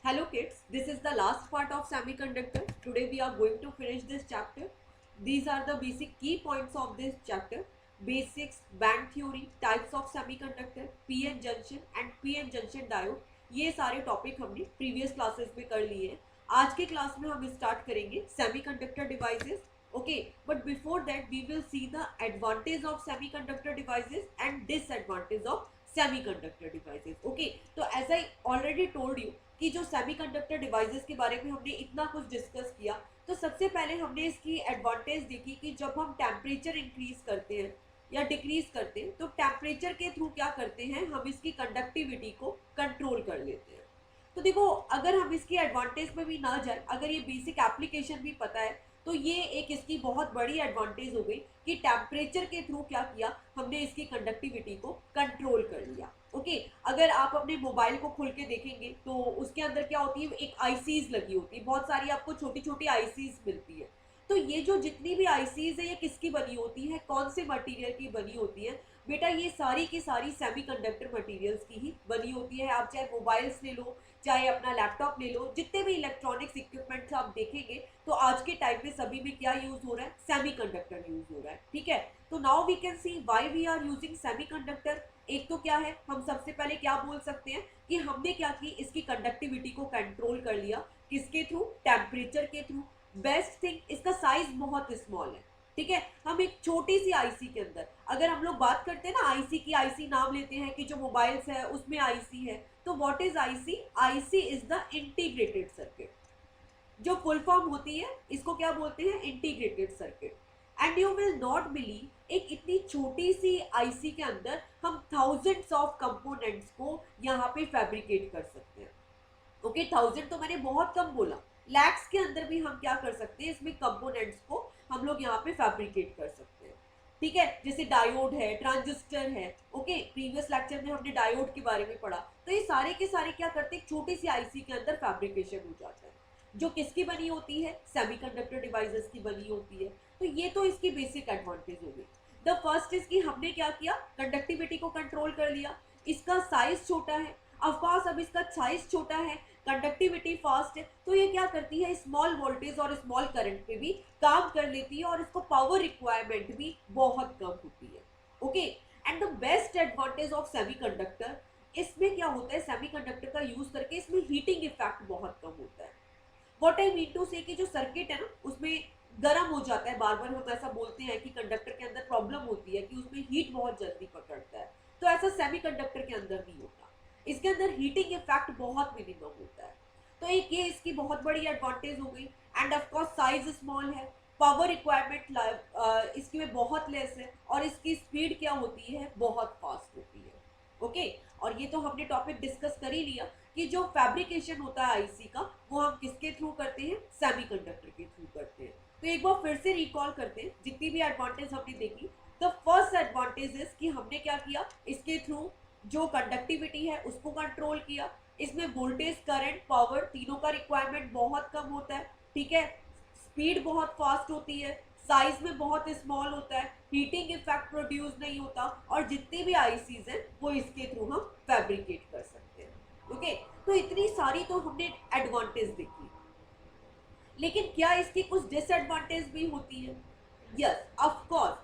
Hello kids, this is the last part of semiconductor. Today we are going to finish this chapter. These are the basic key points of this chapter. Basics, band theory, types of semiconductor, PN junction and PN junction diode. ये सारे topic हमने previous classes में कर लिए हैं. आज के class में हम स्टार्ट करेंगे semiconductor devices. Okay, but before that we will see the advantage of semiconductor devices and disadvantage of semiconductor devices. Okay, तो as I already told you कि जो सेमीकंडक्टर डिवाइसेस के बारे में हमने इतना कुछ डिस्कस किया, तो सबसे पहले हमने इसकी एडवांटेज देखी कि जब हम टेम्परेचर इंक्रीज करते हैं या डिक्रीज करते हैं तो टेम्परेचर के थ्रू क्या करते हैं, हम इसकी कंडक्टिविटी को कंट्रोल कर लेते हैं. तो देखो, अगर हम इसकी एडवांटेज में भी ना जाए, अगर ये बेसिक एप्लीकेशन भी पता है, तो ये एक इसकी बहुत बड़ी एडवांटेज हो गई कि टेम्परेचर के थ्रू क्या किया, हमने इसकी कंडक्टिविटी को कंट्रोल कर लिया. ओके, अगर आप अपने मोबाइल को खोल के देखेंगे तो उसके अंदर क्या होती है, एक आईसीज लगी होती है, बहुत सारी आपको छोटी छोटी आईसीज मिलती है. तो ये जो जितनी भी आईसीज है ये किसकी बनी होती है, कौन से मटेरियल की बनी होती है बेटा, ये सारी की सारी सेमीकंडक्टर मटेरियल्स की ही बनी होती है. आप चाहे मोबाइल्स ले लो, चाहे अपना लैपटॉप ले लो, जितने भी इलेक्ट्रॉनिक्स इक्विपमेंट्स आप देखेंगे तो आज के टाइम में सभी में क्या यूज हो रहा है, सेमीकंडक्टर यूज हो रहा है. ठीक है, तो now we can see why we are using semiconductor. एक तो क्या है, हम सबसे पहले क्या बोल सकते हैं कि हमने क्या की, इसकी कंडक्टिविटी को कंट्रोल कर लिया. किसके थ्रू, टेम्परेचर के थ्रू. बेस्ट थिंग, इसका साइज बहुत स्मॉल है. ठीक है, हम एक छोटी सी आईसी के अंदर, अगर हम लोग बात करते हैं ना आईसी की, आईसी नाम लेते हैं कि जो मोबाइल्स है उसमें आईसी है, तो what is IC? IC is the integrated circuit. जो फुल फॉर्म होती है इसको क्या बोलते हैं, integrated circuit. And you will not believe, एक इतनी छोटी सी आईसी के अंदर हम थाउजेंड्स ऑफ कंपोनेंट्स को यहाँ पे फैब्रिकेट कर सकते हैं. ओके, थाउजेंड तो मैंने बहुत कम बोला, लैक्स के अंदर भी हम क्या कर सकते हैं, इसमें कंपोनेंट्स को हम लोग यहाँ पे फैब्रिकेट कर सकते हैं. ठीक है, जैसे डायोड है, ट्रांजिस्टर है. ओके, प्रीवियस लेक्चर में हमने डायोड के बारे में पढ़ा. तो ये सारे के सारे क्या करते हैं, एक छोटी सी आईसी के अंदर फैब्रिकेशन हो जाता है, जो किसकी बनी होती है, सेमीकंडक्टर डिवाइसेस की बनी होती है. तो ये तो इसकी बेसिक एडवांटेज हो गई. द फर्स्ट इज कि हमने क्या किया, कंडक्टिविटी को कंट्रोल कर लिया. इसका साइज छोटा है, ऑफकोर्स अब इसका साइज छोटा है, कंडक्टिविटी फास्ट है, तो ये क्या करती है, स्मॉल वोल्टेज और स्मॉल करंट पे भी काम कर लेती है और इसको पावर रिक्वायरमेंट भी बहुत कम होती है. Okay, and the best advantage of semiconductor, इसमें क्या होता है, सेमीकंडक्टर का यूज करके इसमें हीटिंग इफेक्ट बहुत कम होता है. व्हाट आई मीन टू से कि जो सर्किट है ना उसमें गर्म हो जाता है, बार बार हम ऐसा बोलते हैं कि कंडक्टर के अंदर प्रॉब्लम होती है कि उसमें हीट बहुत जल्दी पकड़ता है, तो ऐसा सेमीकंडक्टर के अंदर नहीं होता. इसके अंदर हीटिंग इफेक्ट बहुत मिनिमम होता है. तो एक ये इसकी बहुत बड़ी एडवांटेज हो गई. End of course size small है, पावर रिक्वायरमेंट इसकी में बहुत लेस है और इसकी स्पीड क्या होती है, बहुत फास्ट होती है. ओके, और ये तो हमने टॉपिक डिस्कस कर ही लिया कि जो फैब्रिकेशन होता है आईसी का, वो हम किसके थ्रू करते हैं, सेमीकंडक्टर के थ्रू करते हैं. तो एक बार फिर से रिकॉल करते हैं जितनी भी एडवांटेज हमने देखी. द फर्स्ट एडवांटेज इज कि हमने क्या किया, इसके थ्रू जो कंडक्टिविटी है उसको कंट्रोल किया. इसमें वोल्टेज, करंट, पावर तीनों का रिक्वायरमेंट बहुत कम होता है. ठीक है, स्पीड बहुत फास्ट होती है, साइज में बहुत स्मॉल होता है, हीटिंग इफेक्ट प्रोड्यूस नहीं होता, और जितनी भी आईसीज हैं वो इसके थ्रू हम फैब्रिकेट कर सकते हैं. ओके, तो इतनी सारी तो हमने एडवांटेज देखी, लेकिन क्या इसकी कुछ डिसएडवांटेज भी होती है? यस, ऑफ कोर्स,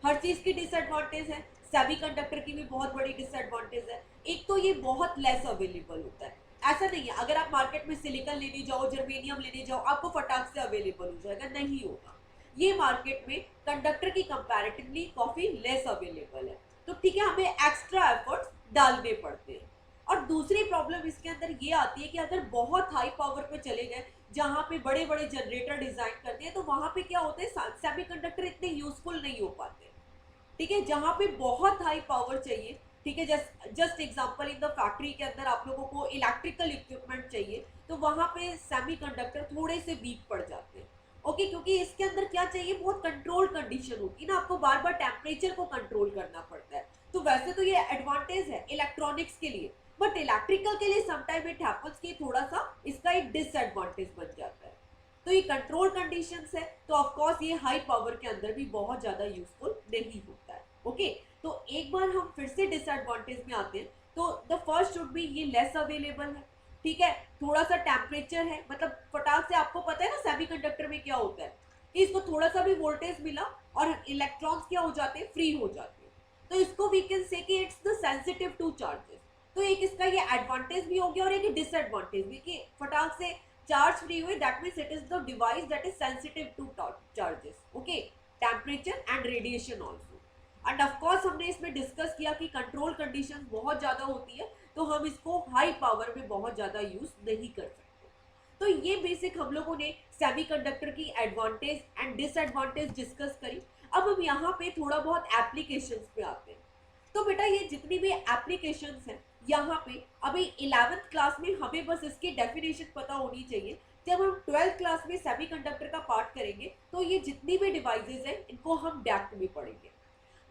हर चीज की डिसएडवांटेज है. सेमीकंडक्टर की भी बहुत बड़ी डिसएडवांटेज है. एक तो ये बहुत लेस अवेलेबल होता है. ऐसा नहीं है अगर आप मार्केट में सिलिकॉन लेने जाओ, जर्मेनियम लेने जाओ, आपको फटाक से अवेलेबल हो जाएगा, नहीं होगा. ये मार्केट में कंडक्टर की कंपैरेटिवली काफी लेस अवेलेबल है. तो ठीक है, हमें एक्स्ट्रा एफर्ट्स डालने पड़ते हैं. और दूसरी प्रॉब्लम इसके अंदर ये आती है कि अगर बहुत हाई पावर पे चले गए, जहाँ पे बड़े बड़े जनरेटर डिजाइन करते हैं, तो वहां पे क्या होता है, सेमीकंडक्टर इतने यूजफुल नहीं हो पाते. ठीक है, जहाँ पे बहुत हाई पावर चाहिए, ठीक है, just example, in the factory के अंदर आप लोगों को इलेक्ट्रिकल इक्विपमेंट चाहिए, तो वहां पे सेमीकंडक्टर थोड़े से वीक पड़ जाते हैं. ओके, क्योंकि इसके अंदर क्या चाहिए, बहुत कंट्रोल कंडीशन होती है ना, आपको बार बार टेम्परेचर को कंट्रोल करना पड़ता है. तो वैसे तो ये एडवांटेज है इलेक्ट्रॉनिक्स के लिए, बट इलेक्ट्रिकल के लिए समटाइम इट हैपेंस कि थोड़ा सा इसका एक डिसएडवांटेज बन जाता है. तो ये कंट्रोल कंडीशंस है, तो ऑफ कोर्स ये हाई पावर के अंदर भी बहुत ज्यादा यूजफुल नहीं होता है. ओके, तो एक बार हम फिर से डिसएडवांटेज में आते हैं. तो द फर्स्ट शुड बी, ये लेस अवेलेबल है. ठीक है, थोड़ा सा टेम्परेचर है, मतलब फटाक से आपको पता है ना सेमीकंडक्टर में क्या होता है कि इसको थोड़ा सा भी वोल्टेज मिला और इलेक्ट्रॉन्स क्या हो जाते हैं, फ्री हो जाते हैं। तो इसको वी कैन से कि it's the sensitive two charges. तो एक इसका ये एडवांटेज भी हो गया और एक डिसएडवांटेज भी कि फटाक से चार्ज फ्री हुए, that means it is the device that is sensitive two charges, okay, temperature and radiation also. And of course हमने इसमें डिस्कस किया कि कंट्रोल कंडीशन बहुत ज़्यादा होती है, तो हम इसको हाई पावर में बहुत ज़्यादा यूज़ नहीं कर सकते। तो ये बेसिक हम लोगों ने सेमीकंडक्टर की एडवांटेज एंड डिसएडवांटेज डिस्कस करी। अब हम यहाँ पे थोड़ा बहुत एप्लीकेशंस पे आते हैं। तो बेटा ये जितनी भी एप्लीकेशंस हैं यहाँ पे, अभी 11th क्लास में हमें बस इसकी डेफिनेशन पता होनी चाहिए। जब हम 12th क्लास में सेमीकंडक्टर का पार्ट करेंगे तो ये जितनी भी डिवाइसेस हैं इनको हम डेप्थ में पढ़ेंगे।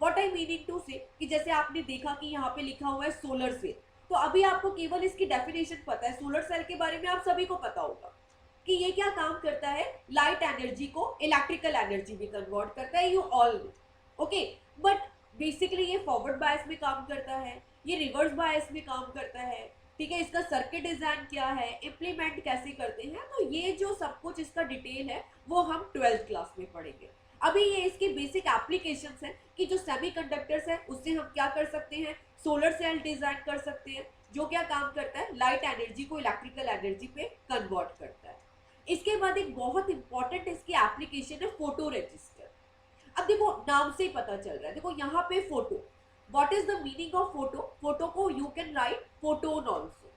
व्हाट आई मीनिंग टू से कि जैसे आपने देखा कि यहाँ पे लिखा हुआ है सोलर सेल, तो अभी आपको केवल इसकी डेफिनेशन पता है। सोलर सेल के बारे में आप सभी को पता होगा कि ये क्या काम करता है, लाइट एनर्जी को इलेक्ट्रिकल एनर्जी में कन्वर्ट करता है, you all know, okay. But basically ये फॉरवर्ड बायस में काम करता है, ये रिवर्स बायस में काम करता है, ठीक है। इसका सर्किट डिजाइन क्या है, इम्प्लीमेंट कैसे करते हैं, तो ये जो सब कुछ इसका डिटेल है वो हम 12th क्लास में पढ़ेंगे। अभी ये इसके बेसिक एप्लीकेशंस हैं कि जो सेमीकंडक्टर्स है उससे हम क्या कर सकते हैं, सोलर सेल डिजाइन कर सकते हैं, जो क्या काम करता है, लाइट एनर्जी को इलेक्ट्रिकल एनर्जी पे कन्वर्ट करता है। इसके बाद एक बहुत इंपॉर्टेंट इसकी एप्लीकेशन है फोटो रजिस्टर। अब देखो नाम से ही पता चल रहा है, देखो यहाँ पे photo, what is the meaning of photo, photo को you can write photon also,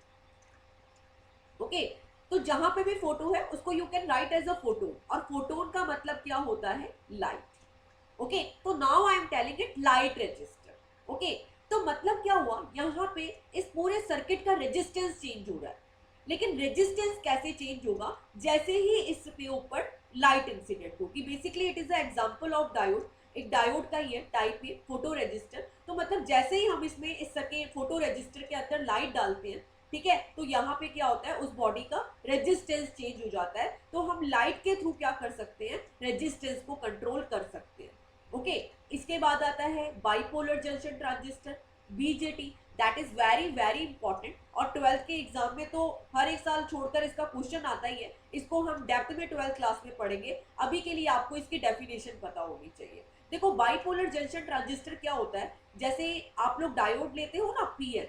okay. तो जहां पे भी फोटो है उसको you can write as a photon, और फोटोन का मतलब क्या होता है, लाइट, ओके। तो now I am telling it light register, okay. तो मतलब क्या हुआ, यहाँ पे इस पूरे सर्किट का रेजिस्टेंस चेंज हो रहा है, लेकिन रेजिस्टेंस कैसे चेंज होगा, जैसे ही इस पे ऊपर लाइट इंसिडेंट होगी। Basically it is a example of diode, एक डायोड का ही है टाइप है फोटो रजिस्टर। तो मतलब जैसे ही हम इसमें इस सर्किट फोटो रजिस्टर के अंदर लाइट डालते हैं, ठीक है, तो यहाँ पे क्या होता है, उस बॉडी का रेजिस्टेंस चेंज हो जाता है। तो हम लाइट के थ्रू क्या कर सकते हैं, रेजिस्टेंस को कंट्रोल कर सकते हैं, ओके। इसके बाद आता है bipolar junction transistor, BJT, that is very very important, और 12th के एग्जाम में तो हर एक साल छोड़कर इसका क्वेश्चन आता ही है। इसको हम डेप्थ में 12th क्लास में पढ़ेंगे, अभी के लिए आपको इसकी डेफिनेशन पता होनी चाहिए। देखो बाइपोलर जंक्शन ट्रांजिस्टर क्या होता है, जैसे आप लोग डायोड लेते हो ना पीएन,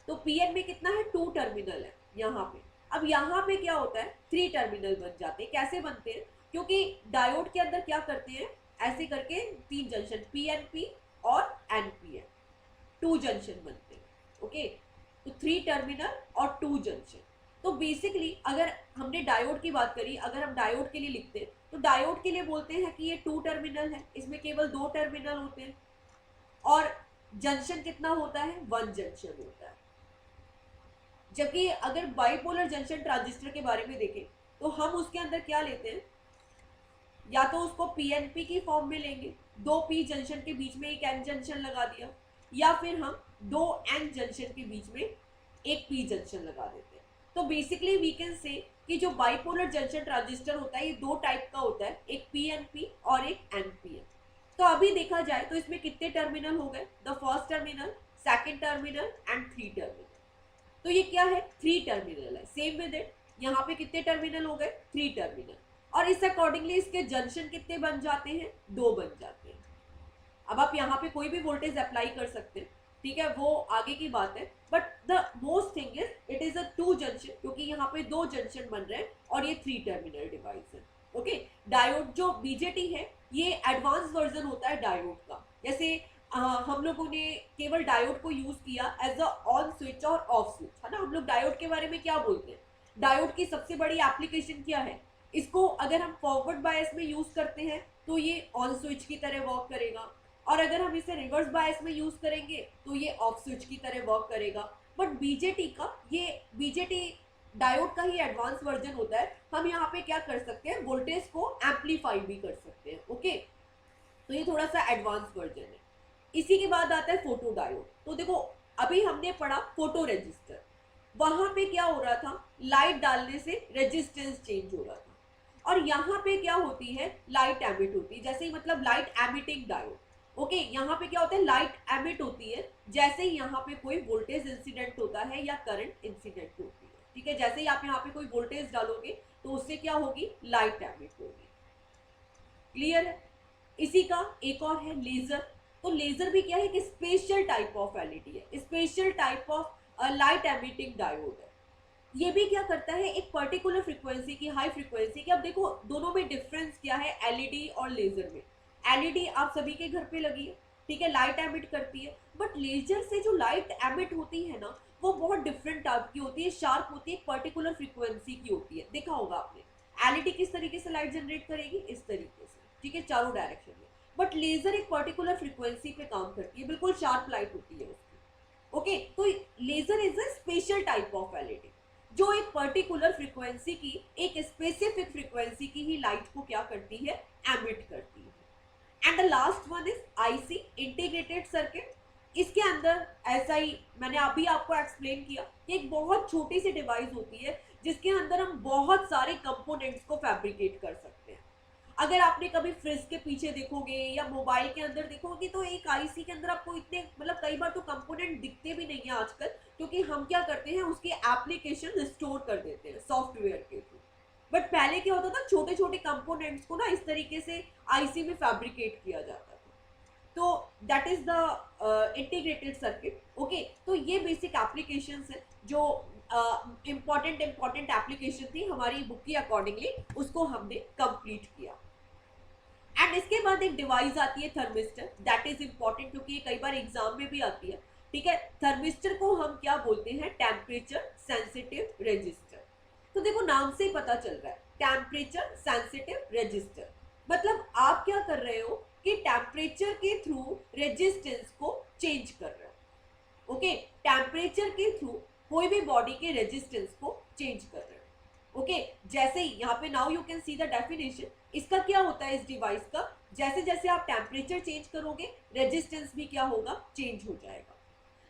तो पीएन में कितना है, 2 टर्मिनल है यहाँ पे। अब यहाँ पे क्या होता है, 3 टर्मिनल बन जाते हैं। कैसे बनते हैं, क्योंकि डायोड के अंदर क्या करते हैं, ऐसे करके 3 जंक्शन पीएनपी और एनपीएन, 2 जंक्शन बनते हैं, ओके। तो 3 टर्मिनल और 2 जंक्शन। तो बेसिकली अगर हमने डायोड की बात करी, अगर हम डायोड के लिए लिखते हैं तो डायोड के लिए बोलते हैं कि ये 2 टर्मिनल है, इसमें केवल 2 टर्मिनल होते हैं, और जंक्शन कितना होता है, 1 जंक्शन होता है। जबकि अगर बाइपोलर जंक्शन ट्रांजिस्टर के बारे में देखें तो हम उसके अंदर क्या लेते हैं, या तो उसको पीएनपी की फॉर्म में लेंगे, 2 पी जंक्शन के बीच में एक एन जंक्शन लगा दिया, या फिर हम 2 एन जंक्शन के बीच में एक पी जंक्शन लगा देते हैं। तो बेसिकली वी कैन से कि जो बाइपोलर जंक्शन ट्रांजिस्टर होता है ये 2 टाइप का होता है, एक पीएनपी और एक एनपीएन। तो अभी देखा जाए तो इसमें कितने टर्मिनल हो गए, the first terminal, second terminal and 3 terminal. तो ये क्या है, 3 टर्मिनल है। सेम विद इट, यहाँ पे कितने टर्मिनल हो गए, 3 टर्मिनल, और इस अकॉर्डिंगली इसके जंक्शन कितने बन जाते हैं, 2 बन जाते हैं। अब आप यहाँ पे कोई भी वोल्टेज अप्लाई कर सकते हैं, ठीक है, वो आगे की बात है। But the most thing is it is a 2 junction, क्योंकि यहाँ पे 2 जंक्शन बन रहे हैं और ये 3 टर्मिनल डिवाइस है, ओके। डायोड जो बीजेटी है ये एडवांस वर्जन होता है डायोड का। जैसे हम लोगों ने केवल डायोड को यूज किया एज अ ऑन स्विच और ऑफ स्विच, है ना। हम लोग डायोड के बारे में क्या बोलते हैं, डायोड की सबसे बड़ी एप्लीकेशन क्या है, इसको अगर हम फॉरवर्ड बायस में यूज करते हैं तो ये ऑन स्विच की तरह वर्क करेगा, और अगर हम इसे रिवर्स बायस में यूज करेंगे तो ये ऑफ स्विच की तरह वर्क करेगा। बट बीजेटी का, ये बीजेटी डायोड का ही एडवांस वर्जन होता है। हम यहाँ पे क्या कर सकते हैं, वोल्टेज को एम्पलीफाई भी कर सकते हैं, ओके। तो ये थोड़ा सा एडवांस वर्जन है। इसी के बाद आता है फोटो डायोड। तो देखो अभी हमने पढ़ा फोटो रजिस्टर, वहां पे क्या हो रहा था, लाइट डालने से रेजिस्टेंस चेंज हो रहा था, और यहाँ पे क्या होती है, लाइट एमिट होती है, जैसे ही मतलब लाइट एमिटिंग डायोड, ओके। यहाँ पे क्या होता है, लाइट एमिट होती है जैसे ही यहाँ पे कोई वोल्टेज इंसिडेंट होता है या करंट इंसिडेंट होती है, ठीक है, जैसे ही आप यहाँ पे कोई वोल्टेज डालोगे तो उससे क्या होगी, लाइट एमिट होगी। क्लियर है। इसी का एक और है लेजर। तो लेजर भी क्या है कि स्पेशल टाइप ऑफ एलईडी है, special type of light emitting diode है। ये भी क्या करता है, एक पर्टिकुलर फ्रीक्वेंसी की, हाई फ्रीक्वेंसी की। अब देखो दोनों में डिफरेंस क्या है एलईडी और लेजर में। एलईडी आप सभी के घर पे लगी है, ठीक है, लाइट एमिट करती है, बट लेजर से जो लाइट एमिट होती है ना वो बहुत डिफरेंट टाइप की होती है, शार्प होती है, एक पर्टिकुलर फ्रीक्वेंसी की होती है। देखा होगा आपने एलईडी किस तरीके से लाइट जनरेट करेगी, इस तरीके से, ठीक है, चारों डायरेक्शन में। बट लेजर एक पर्टिकुलर फ्रीक्वेंसी पे काम करती है, बिल्कुल शार्प लाइट होती है उसकी। ओके, तो laser is a special type of LED जो एक पर्टिकुलर फ्रीक्वेंसी की, एक स्पेसिफिक फ्रीक्वेंसी की ही लाइट को क्या करती है, एमिट करती है। And the last one is IC, integrated circuit. इसके अंदर ऐसा ही मैंने अभी आपको एक्सप्लेन किया कि एक बहुत छोटी सी डिवाइस होती है जिसके अंदर हम बहुत सारे कंपोनेंट्स को फैब्रिकेट कर सकते हैं। अगर आपने कभी फ्रिज के पीछे देखोगे या मोबाइल के अंदर देखोगे तो एक आईसी के अंदर आपको इतने, मतलब कई बार तो कंपोनेंट दिखते भी नहीं है आजकल, क्योंकि हम क्या करते हैं उसके एप्लीकेशन स्टोर कर देते हैं सॉफ्टवेयर के थ्रू। बट पहले क्या होता था, छोटे छोटे कंपोनेंट्स को ना इस तरीके से आईसी में फैब्रिकेट किया जाता था। तो that is the integrated circuit. Okay, तो ये बेसिक एप्लीकेशंस है जो इम्पॉर्टेंट एप्लीकेशन थी हमारी बुक की अकॉर्डिंगली, उसको हमने कंप्लीट किया। एंड इसके बाद एक डिवाइस आती है थर्मिस्टर, दैट इज इंपॉर्टेंट क्योंकि ये कई बार एग्जाम में भी आती है। ठीक है, थर्मिस्टर को हम क्या बोलते हैं, टेम्परेचर सेंसिटिव रेजिस्टर। तो देखो नाम से ही पता चल रहा है, टेम्परेचर सेंसिटिव रेजिस्टर, मतलब आप क्या कर रहे हो कि टेम्परेचर के थ्रू रेजिस्टेंस को चेंज कर रहे हो। ओके, टेम्परेचर के थ्रू कोई भी बॉडी के रेजिस्टेंस को चेंज कर रहे हो। ओके, जैसे ही यहाँ पे now you can see the definition. इसका क्या होता है इस डिवाइस का, जैसे जैसे आप टेम्परेचर चेंज करोगे रेजिस्टेंस भी क्या होगा, चेंज हो जाएगा।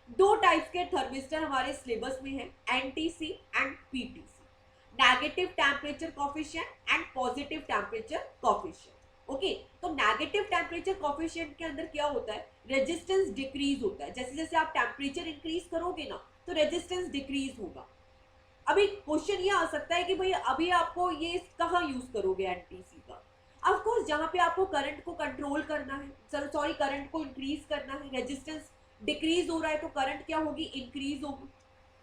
दो टाइप्स के थर्मिस्टर हमारे सिलेबस में है, NTC and PTC, negative temperature coefficient and positive temperature coefficient. Okay, तो नेगेटिव टेम्परेचर कोफिशिएंट के अंदर क्या होता है, रेजिस्टेंस डिक्रीज होता है। जैसे जैसे आप टेम्परेचर इंक्रीज करोगे ना तो रेजिस्टेंस डिक्रीज होगा। अभी क्वेश्चन ये आ सकता है कि भाई अभी आपको ये कहाँ यूज करोगे एनटीसी का। ऑफ कोर्स जहाँ पे आपको करंट को कंट्रोल करना है, सॉरी करंट को इंक्रीज करना है, रेजिस्टेंस डिक्रीज हो रहा है तो करंट क्या होगी, इंक्रीज होगी।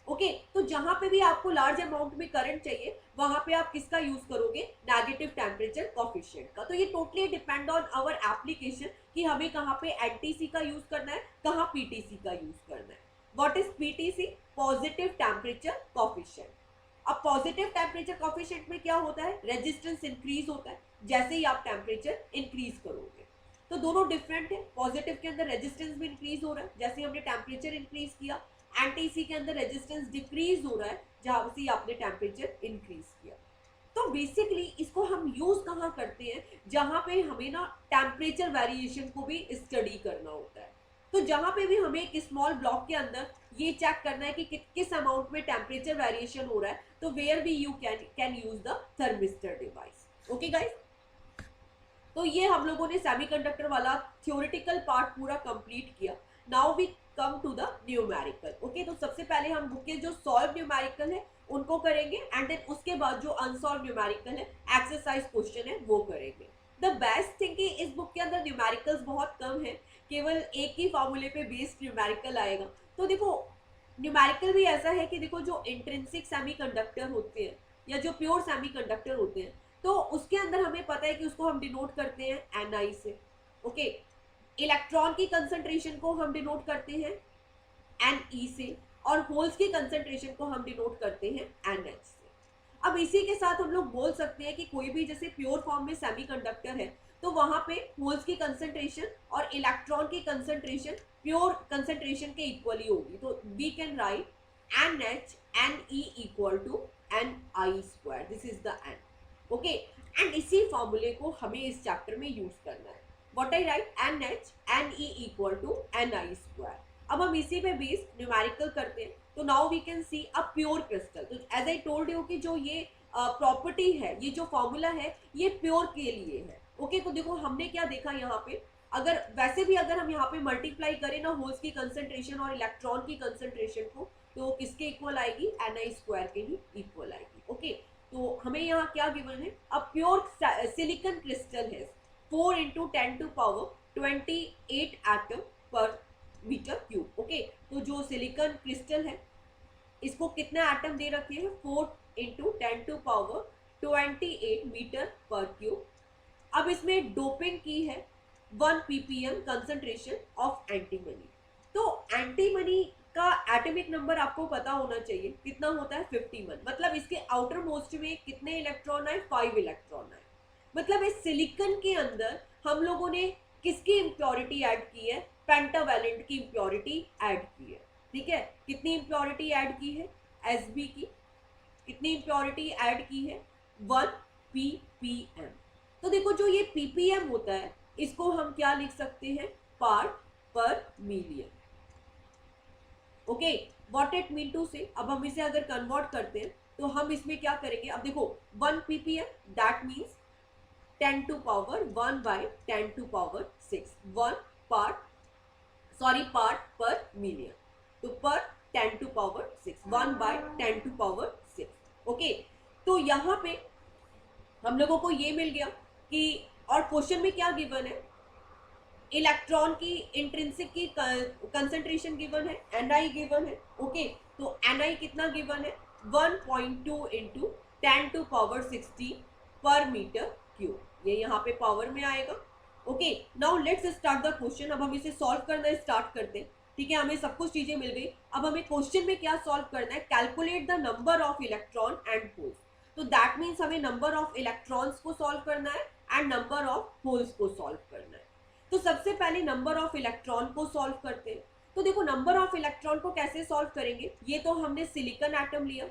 ओके, तो जहां पे भी आपको लार्ज अमाउंट में करंट चाहिए वहां पे आप किसका यूज करोगे, नेगेटिव टेम्परेचर कोफिशिएंट का। तो ये totally depend on our application कि हमें कहाँ पे एनटीसी का यूज करना है, कहाँ पीटीसी का यूज करना है। What is PTC, positive temperature coefficient. अब पॉजिटिव टेम्परेचर कोफिशिएंट में क्या होता है, रेजिस्टेंस इंक्रीज होता है जैसे ही आप टेम्परेचर इंक्रीज करोगे। तो दोनों डिफरेंट है, पॉजिटिव के अंदर रेजिस्टेंस भी इंक्रीज हो रहा है जैसे हमने टेम्परेचर इंक्रीज किया, एनटीसी के अंदर रेजिस्टेंस डिक्रीज हो रहा है जहां से आपने टेम्परेचर इंक्रीज किया। तो बेसिकली इसको हम यूज कहाँ करते हैं, जहां पे हमें ना टेम्परेचर वेरिएशन को भी स्टडी करना होता है। तो जहां पे भी हमें एक स्मॉल ब्लॉक के अंदर ये चेक करना है कि किस अमाउंट में टेम्परेचर वेरिएशन हो रहा है, तो where we you can use the thermistor device. Okay guys, तो ये हम लोगों ने सेमीकंडक्टर वाला थ्योरेटिकल पार्ट पूरा कंप्लीट किया। Now we come to the numerical. Okay, तो सबसे पहले हम बुक के जो सॉल्व न्यूमेरिकल है उनको करेंगे एंड देन उसके बाद जो अनसॉल्व न्यूमेरिकल है, एक्सरसाइज क्वेश्चन है, वो करेंगे। द बेस्ट थिंग कि इस बुक के अंदर न्यूमेरिकल्स बहुत कम है, केवल एक ही फॉर्मूले पे बेस्ड न्यूमेरिकल आएगा। तो देखो न्यूमेरिकल भी ऐसा है कि देखो जो इंट्रिंसिक सेमीकंडक्टर होते हैं या जो प्योर सेमीकंडक्टर होते हैं तो उसके अंदर हमें पता है कि उसको हम डिनोट करते हैं Ni से। ओके, इलेक्ट्रॉन की कंसंट्रेशन को हम डिनोट करते हैं Ne से और होल्स की कंसंट्रेशन को हम डिनोट करते हैं NH से। अब इसी के साथ हम लोग बोल सकते हैं कि कोई भी जैसे प्योर फॉर्म में सेमीकंडक्टर है तो वहां पे होल्स की कंसंट्रेशन और इलेक्ट्रॉन की कंसंट्रेशन प्योर कंसंट्रेशन के इक्वली होगी। तो we can write NH Ne equal to Ni square, this is the N। Okay, and इसी फॉर्मूले को हमें इस चैप्टर में यूज करना है। What I write, NH Ne equal to Ni square. अब हम इसी पे बेस न्यूमेरिकल करते हैं। तो now we can see a pure crystal. तो एज आई टोल्ड यू कि जो ये प्रॉपर्टी है, ये जो फॉर्मूला है, ये प्योर के लिए है। ओके, तो देखो हमने क्या देखा यहाँ पे, अगर वैसे भी अगर हम यहाँ पे मल्टीप्लाई करें ना होल्स की कंसंट्रेशन और इलेक्ट्रॉन की कंसंट्रेशन को, तो किसके इक्वल आएगी, Ni² के ही इक्वल आएगी। ओके, तो हमें यहाँ क्या गिवन है, अ प्योर सिलिकॉन क्रिस्टल है 4 × 10⁻28 एटम पर मीटर क्यूब। ओके, तो जो सिलिकॉन क्रिस्टल है इसको कितने एटम दे रखे हैं, 4 × 10⁻28 मीटर पर क्यूब। अब इसमें डोपिंग की है 1 ppm कंसंट्रेशन ऑफ एंटीमनी। तो एंटीमनी का एटॉमिक नंबर आपको पता होना चाहिए, कितना होता है 51, मतलब इसके आउटर मोस्ट में कितने इलेक्ट्रॉन आए, 5 इलेक्ट्रॉन आए। मतलब इस सिलिकॉन के अंदर हम लोगों ने किसकी इम्प्योरिटी ऐड की है, पेंटावैलेंट की इम्प्योरिटी ऐड की है। ठीक है, कितनी इम्प्योरिटी ऐड की है, Sb की कितनी इम्प्योरिटी ऐड की है, 1 ppm। तो देखो जो ये ppm होता है इसको हम क्या लिख सकते हैं, part per million. Okay, what it mean to say, अब हम इसे अगर कन्वर्ट करते हैं तो हम इसमें क्या करेंगे, अब देखो 1 ppm that means 10⁻1/10⁶, 1 part per million, तो पर 10⁶, 1/10⁶। ओके, तो यहाँ पे हम लोगों को ये मिल गया कि, और क्वेश्चन में क्या गिवन है, इलेक्ट्रॉन की इंट्रिंसिक की कंसंट्रेशन गिवन है, Ni गिवन है। ओके, तो Ni कितना गिवन है, 1.2 × 10⁻16 पर मीटर क्यूब, ये यहाँ पे पावर में आएगा। Okay, now let's start the question. अब हम इसे सॉल्व करना स्टार्ट करते हैं। ठीक है, हमें सब कुछ चीजें मिल गई। अब हमें क्वेश्चन में क्या सॉल्व करना है, calculate the number of electron and holes. तो दैट मीन्स हमें नंबर ऑफ इलेक्ट्रॉन्स को सॉल्व करना है एंड नंबर ऑफ होल्स को सॉल्व करना है। तो सबसे पहले नंबर ऑफ इलेक्ट्रॉन को सॉल्व करते हैं। तो देखो नंबर ऑफ इलेक्ट्रॉन को कैसे सॉल्व करेंगे, ये तो हमने सिलिकॉन एटम लिया,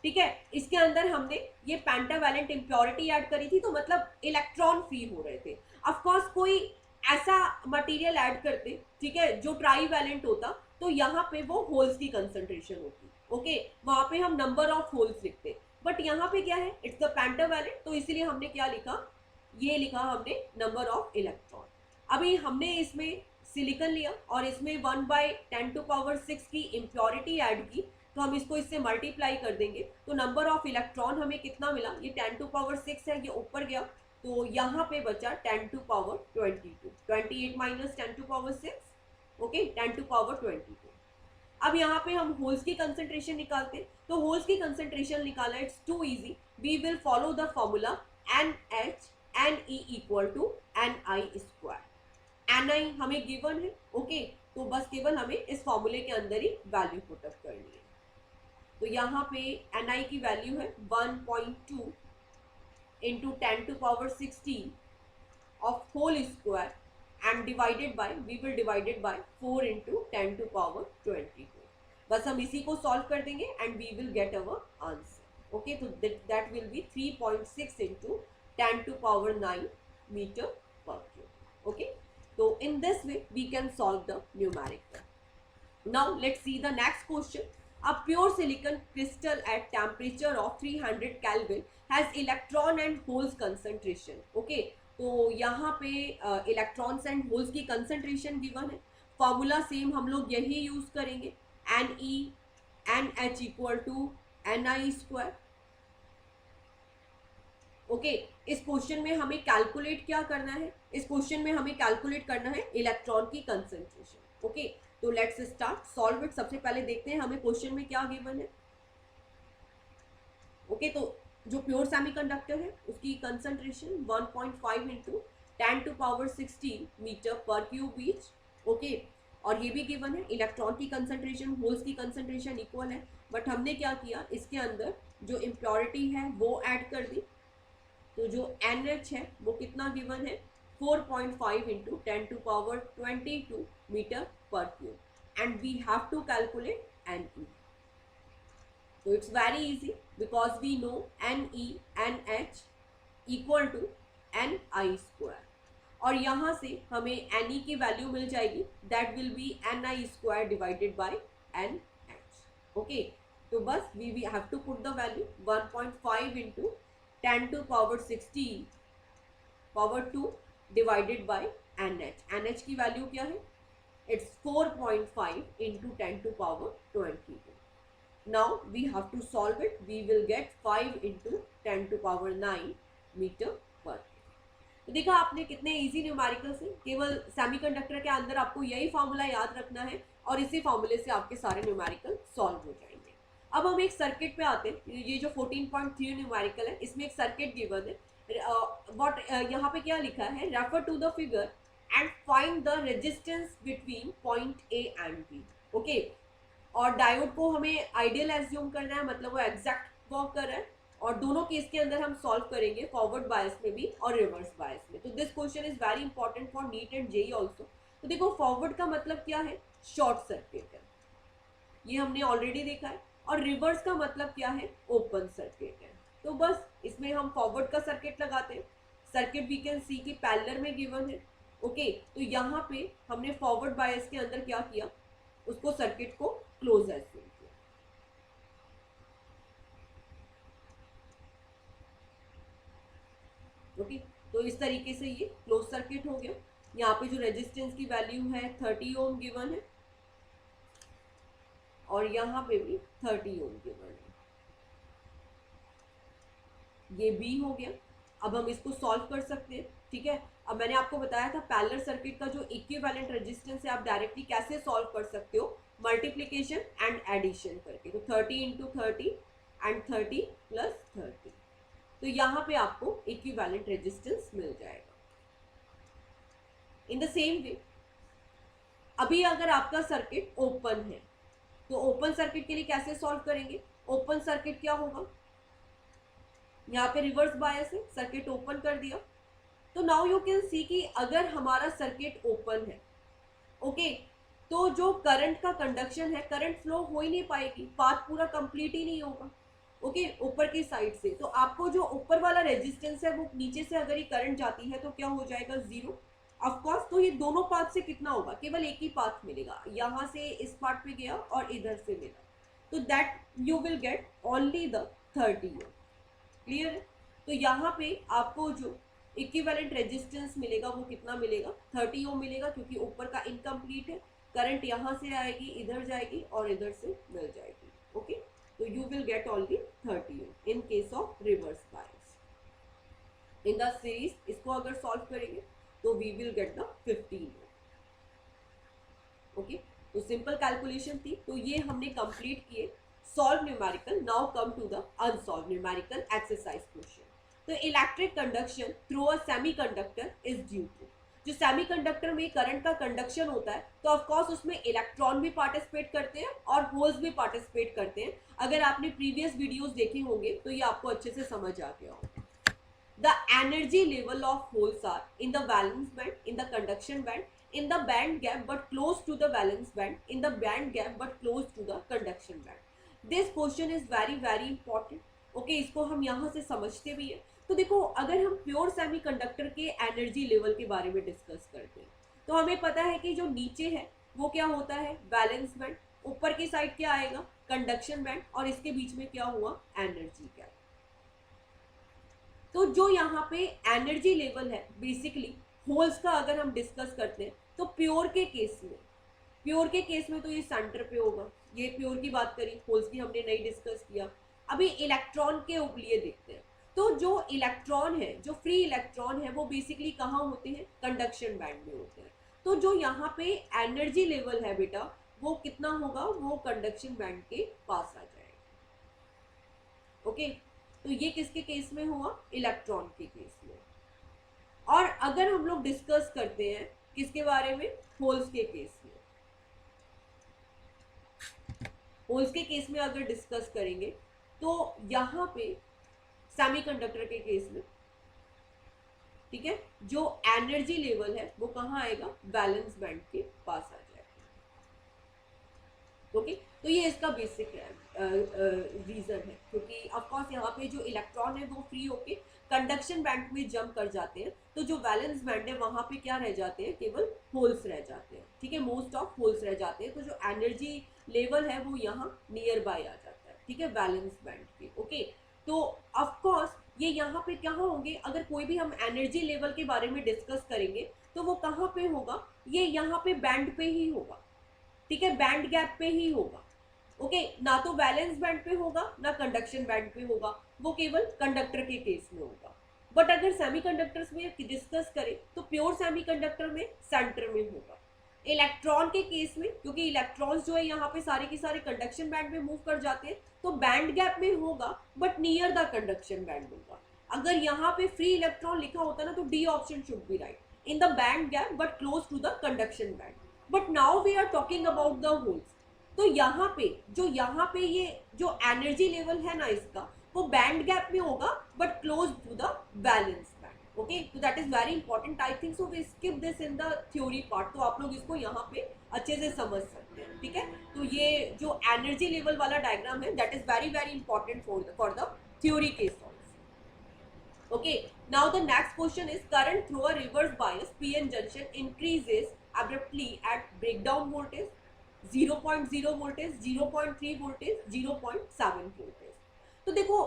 ठीक है, इसके अंदर हमने ये पेंटावैलेंट इम्प्योरिटी ऐड करी थी, तो मतलब इलेक्ट्रॉन फ्री हो रहे थे। ऑफ कोर्स कोई ऐसा मटेरियल ऐड करते, ठीक है, जो ट्राईवैलेंट होता, तो यहाँ पे वो होल्स की कंसंट्रेशन होती। ओके, वहां पे हम नंबर ऑफ होल्स लिखते, बट यहाँ पे क्या है, इट्स द पेंटावैलेंट, तो इसीलिए हमने क्या लिखा, ये लिखा हमने नंबर ऑफ इलेक्ट्रॉन। अभी हमने इसमें सिलिकॉन लिया और इसमें 1/10⁶ की इम्प्योरिटी ऐड की, तो हम इसको इससे मल्टीप्लाई कर देंगे, तो नंबर ऑफ इलेक्ट्रॉन हमें कितना मिला, ये 10⁶ है, ये ऊपर गया, तो यहाँ पे बचा 10⁻22, 28 - 10⁶, ओके, 10⁻22। अब यहाँ पे हम होल्स की कंसंट्रेशन निकालते हैं, तो होल्स की कंसंट्रेशन निकालना it's too easy, we will follow the formula Ne equal to Ni²। Ni हमें गिवन है, ओके, तो बस केवल हमें इस फॉर्मूले के अंदर ही वैल्यू पुट अप करनी है। तो यहाँ पे Ni की वैल्यू है 1.2 × 10⁻16 of hole square and divided by, we will divided by 4 × 10⁻22। बस हम इसी को सॉल्व कर देंगे and we will get our answer. Okay, तो that will be 3.6 × 10⁹ meter per cube. Okay, so in this way we can solve the numerical. Now let's see the next question. A pure silicon crystal at temperature of 300 Kelvin has electron and holes concentration. Okay, तो यहाँ पे electrons and holes की concentration given है। Formula same हम लोग यही use करेंगे, NH equal to Ni²। Okay, इस क्वेश्चन में हमें कैलकुलेट क्या करना है, इस क्वेश्चन में हमें कैलकुलेट करना है इलेक्ट्रॉन की कंसंट्रेशन। ओके, तो लेट्स स्टार्ट सॉल्व इट। सबसे पहले देखते हैं हमें क्वेश्चन में क्या गिवन है। ओके, तो जो प्योर सेमीकंडक्टर है उसकी concentration 1.5 × 10⁻16 metre per cube each. Okay, और ये भी गिवन है इलेक्ट्रॉन की कंसंट्रेशन, होल्स की कंसंट्रेशन इक्वल है, बट हमने क्या किया, इसके अंदर जो इम्प्योरिटी है वो ऐड कर दी। तो जो NH है वो कितना गिवन है, 4.5 × 10⁻22 metre per cube, and we have to calculate Ne। तो it's very easy because we know NH equal to Ni², और यहाँ से हमें Ne की वैल्यू मिल जाएगी, that will be Ni² divided by NH। Okay, तो बस we have to put the value 1.5 × 10⁻16 power 2 divided by NH। NH की वैल्यू क्या है, It's 4.5 into 10 to power 22. Now we have to solve it. We will get 5 into 10 to power 9 metre पर। तो देखा आपने कितने इजी न्यूमेरिकल्स हैं। केवल सेमीकंडक्टर के अंदर आपको यही फॉर्मूला याद रखना है और इसी फॉर्मूले से आपके सारे न्यूमेरिकल सॉल्व हो जाएंगे। अब हम एक सर्किट पे आते हैं। ये जो 14.3 न्यूमेरिकल है इसमें एक सर्किट गिवन है। यहाँ पे क्या लिखा है, refer to the figure and find the resistance between point A and B. Okay, और डायोड को हमें आइडियल एज्यूम करना है, मतलब वो एग्जैक्ट वर्क कर रहा है। और दोनों केस के अंदर हम सॉल्व करेंगे, फॉरवर्ड बायस में भी और रिवर्स बायस में। तो this question is very important for NEET and JEE also. तो देखो फॉरवर्ड का मतलब क्या है, शॉर्ट सर्किट है, ये हमने ऑलरेडी देखा है। और रिवर्स का मतलब क्या है, ओपन सर्किट है। तो बस इसमें हम फॉरवर्ड का सर्किट लगाते हैं। सर्किट वी कैन सी की पैरेलल में गिवन है। ओके, तो यहाँ पे हमने फॉरवर्ड बायस के अंदर क्या किया, उसको सर्किट को क्लोज एज्यूम किया। ओके, तो इस तरीके से ये क्लोज सर्किट हो गया। यहाँ पे जो रेजिस्टेंस की वैल्यू है 30 ओम गिवन है और यहाँ पे भी 30 ओम गिवन है। ये बी हो गया। अब हम इसको सॉल्व कर सकते हैं, ठीक है। अब मैंने आपको बताया था पैरेलल सर्किट का जो इक्विवेलेंट रेजिस्टेंस है आप डायरेक्टली कैसे सॉल्व कर सकते हो, मल्टीप्लिकेशन एंड एडिशन करके। तो 30 इंटू 30 एंड 30 प्लस 30, तो यहाँ पे आपको इक्विवेलेंट रेजिस्टेंस मिल जाएगा। इन द सेम वे अभी अगर आपका सर्किट ओपन है तो ओपन सर्किट के लिए कैसे सॉल्व करेंगे, ओपन सर्किट क्या होगा, यहाँ पे रिवर्स बायस है, सर्किट ओपन कर दिया। तो नाउ यू कैन सी कि अगर हमारा सर्किट ओपन है, ओके, तो जो करंट का कंडक्शन है, करंट फ्लो हो ही नहीं पाएगी, पाथ पूरा कंप्लीट ही नहीं होगा। ओके, ऊपर की साइड से तो आपको जो ऊपर वाला रेजिस्टेंस है वो नीचे से अगर ये करंट जाती है तो क्या हो जाएगा, जीरो ऑफकोर्स। तो ये दोनों पाथ से कितना होगा, केवल एक ही पाथ मिलेगा, यहाँ से इस पार्ट पे गया और इधर से मिला, तो that you will get only the 30 ohm. Clear है। तो यहाँ पे आपको जो इक्विवेलेंट रेजिस्टेंस मिलेगा वो कितना मिलेगा, 30 ओम मिलेगा, क्योंकि ऊपर का इनकम्प्लीट है, करंट यहाँ से आएगी, इधर जाएगी और इधर से मिल जाएगी। ओके, तो you will get only 30 ohm in case of reverse bias. In the series इसको अगर solve करेंगे तो we will get the 15 ohm. Okay, तो simple calculation थी, तो ये हमने complete किए solve numerical. Now come to the unsolved numerical exercise question. तो electric conduction through a semiconductor is due to, जो सेमीकंडक्टर में करंट का कंडक्शन होता है तो ऑफ कोर्स उसमें इलेक्ट्रॉन भी पार्टिसिपेट करते हैं और होल्स भी पार्टिसिपेट करते हैं। अगर आपने प्रीवियस वीडियोस देखे होंगे तो ये आपको अच्छे से समझ आ गया होगा। The energy level of holes are in the valence band, in the conduction band, in the band gap but close to the valence band, in the band gap but close to the conduction band. This question is very very important. Okay, इसको हम यहाँ से समझते भी हैं। तो देखो अगर हम प्योर सेमीकंडक्टर के एनर्जी लेवल के बारे में डिस्कस करते हैं तो हमें पता है कि जो नीचे है वो क्या होता है, वैलेंस बैंड, ऊपर की साइड क्या आएगा, कंडक्शन बैंड, और इसके बीच में क्या हुआ, एनर्जी गैप। तो जो यहाँ पे एनर्जी लेवल है बेसिकली होल्स का अगर हम डिस्कस करते हैं तो प्योर के केस में तो ये सेंटर पे होगा। ये प्योर की बात करी, होल्स की हमने नहीं डिस्कस किया। अभी इलेक्ट्रॉन के लिए देखते हैं। तो जो इलेक्ट्रॉन है, जो फ्री इलेक्ट्रॉन है, वो बेसिकली कहाँ होते हैं, कंडक्शन बैंड में होते हैं। तो जो यहाँ पे एनर्जी लेवल है बेटा वो कितना होगा, वो कंडक्शन बैंड के पास आ जाएगा। ओके, तो ये किसके केस में हुआ, इलेक्ट्रॉन के केस में। और अगर हम लोग डिस्कस करते हैं किसके बारे में, होल्स के केस में, होल्स के केस में अगर डिस्कस करेंगे तो यहाँ पे सेमीकंडक्टर के केस में, ठीक है, जो एनर्जी लेवल है वो कहाँ आएगा, वैलेंस बैंड के पास आ जाएगा। ओके, तो ये इसका बेसिक रीजन है, क्योंकि ऑफ कोर्स यहाँ पे जो इलेक्ट्रॉन है वो फ्री होके कंडक्शन बैंड में जंप कर जाते हैं, तो जो वैलेंस बैंड है वहाँ पे क्या रह जाते हैं, केवल होल्स रह जाते हैं। ठीक है, मोस्ट ऑफ होल्स रह जाते हैं। तो जो एनर्जी लेवल है वो यहाँ नियर बाय आ जाता है, ठीक है, वैलेंस बैंड के। ओके, तो ऑफ कोर्स ये यहाँ पे क्या होंगे, अगर कोई भी हम एनर्जी लेवल के बारे में डिस्कस करेंगे तो वो कहाँ पे होगा, ये यहाँ पे बैंड पे ही होगा, ठीक है, बैंड गैप पे ही होगा। ओके, ना तो वैलेंस बैंड पे होगा ना कंडक्शन बैंड पे होगा, वो केवल कंडक्टर के केस में होगा। बट अगर सेमीकंडक्टर्स में डिस्कस करें तो प्योर सेमीकंडक्टर में सेंटर में होगा। इलेक्ट्रॉन के केस में, क्योंकि इलेक्ट्रॉन्स जो है यहाँ पे सारे के सारे कंडक्शन बैंड में मूव कर जाते हैं, तो बैंड गैप में होगा but near the conduction band होगा। अगर यहाँ पे फ्री इलेक्ट्रॉन लिखा होता ना तो D option should be right, in the band gap but close to the conduction band. But now we are talking about the holes, तो यहाँ पे ये जो एनर्जी लेवल है ना इसका, वो बैंड गैप में होगा but close to the valence band. Okay, तो that is very important, I think so we skip this in the theory part, तो आप लोग इसको यहाँ पे अच्छे से समझ सकते हैं, ठीक है। तो ये जो एनर्जी लेवल वाला डायग्राम है that is very very important for the theory case also. Okay, now the next question is current through a reverse bias PN junction increases abruptly at breakdown voltage 0.0 voltage, 0.3 voltage, 0.7 voltage। तो देखो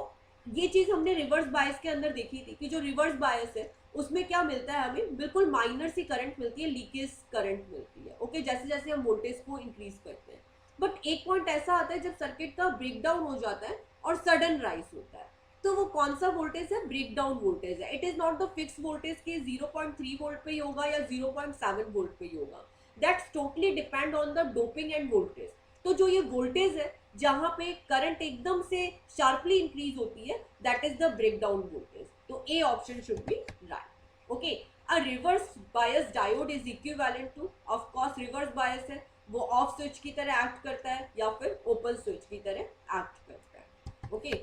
ये चीज हमने reverse bias के अंदर देखी थी कि जो रिवर्स बायस है उसमें क्या मिलता है, हमें बिल्कुल माइनर सी करंट मिलती है, लीकेज करंट मिलती है। ओके, जैसे जैसे हम वोल्टेज को इंक्रीज करते हैं। बट एक पॉइंट ऐसा आता है जब सर्किट का ब्रेकडाउन हो जाता है और सडन राइज होता है, तो वो कौन सा वोल्टेज है, ब्रेकडाउन वोल्टेज है। It is not the fix voltage के 0.3 वोल्ट पे ही होगा या 0.7 वोल्ट पे ही होगा, that's totally depend on the doping end voltage. तो जो ये वोल्टेज है जहां पे करंट एकदम से शार्पली इंक्रीज होती है, that is the breakdown voltage. तो A option should be right. Okay, a reverse bias diode is equivalent to, of course reverse bias है वो ऑफ स्विच की तरह एक्ट करता है या फिर ओपन स्विच की तरह एक्ट करता है। Okay,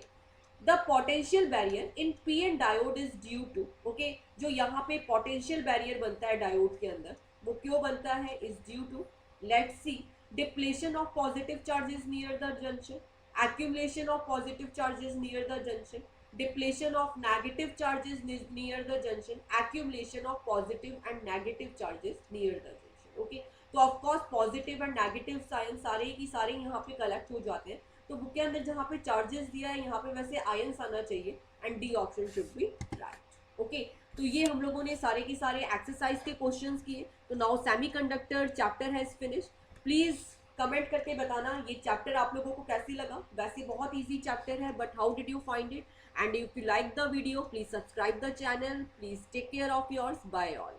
the potential barrier in P N diode is due to, okay, जो यहाँ पे पोटेंशियल बैरियर बनता है डायोड के अंदर वो क्यों बनता है, is due to, let's see, depletion of positive charges near the junction, accumulation of positive charges near the junction, depletion of negative charges near the junction, accumulation of positive and negative charges near the junction। okay, तो of course positive and negative sign सारे की सारे यहाँ पे collect हो जाते हैं, तो बुक के अंदर जहाँ पे चार्जेस दिया है यहाँ पे वैसे आयंस आना चाहिए and D option should be right. Okay, तो ये हम लोगों ने सारे के सारे एक्सरसाइज के क्वेश्चंस किए। तो now semiconductor chapter has finish. Please comment करके बताना ये चैप्टर आप लोगों को कैसी लगा। वैसे बहुत इजी चैप्टर है but how did you find it, and if you like the video please subscribe the channel. Please take care of yours, bye all.